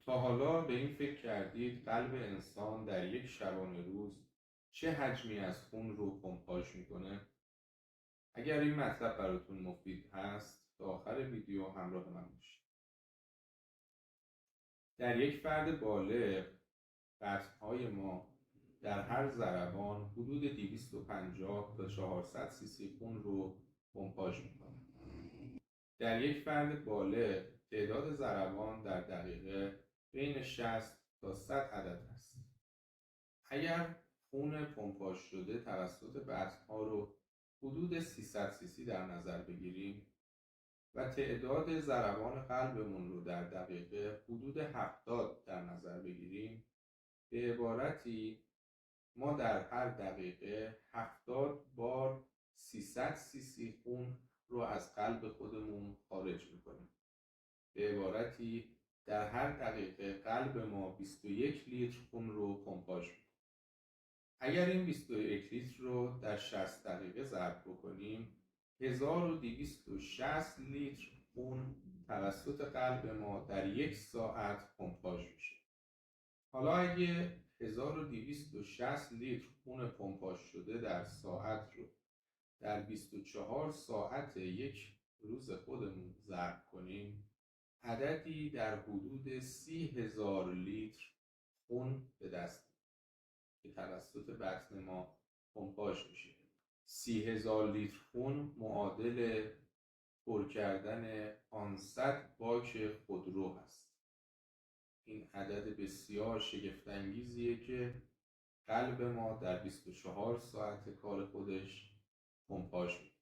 تا حالا به این فکر کردید قلب انسان در یک شبانه روز چه حجمی از خون رو پمپاژ میکنه؟ اگر این مطلب براتون مفید هست تا آخر ویدیو همراه من باشید. در یک فرد بالغ بطن‌های ما در هر ضربان حدود 250 تا 400 سیسی خون رو پمپاژ میکنه. در یک فرد بالغ تعداد ضربان در دقیقه بین 60 تا 100 عدد است. اگر خون پمپاژ شده توسط بطن‌ها رو حدود 300 سیسی در نظر بگیریم و تعداد ضربان قلبمون رو در دقیقه حدود 70 در نظر بگیریم، به عبارتی ما در هر دقیقه 70 بار 300 سیسی خون رو از قلب خودمون خارج میکنیم. به عبارتی در هر دقیقه قلب ما 21 لیتر خون رو پمپاژ میکنه. اگر این 21 لیتر رو در 60 دقیقه ضرب بکنیم 1260 لیتر خون توسط قلب ما در یک ساعت پمپاژ میشه. حالا اگه 1260 لیتر خون پمپاژ شده در ساعت رو در 24 ساعت یک روز خودمون ضرب کنیم، عددی در حدود 30,000 لیتر خون به دست که توسط بطن ما پمپاژ میشه. 30,000 لیتر خون معادل پر کردن 500 باک خودرو هست. این عدد بسیار شگفت‌انگیزیه که قلب ما در 24 ساعت کار خودش پمپاژ میکنه.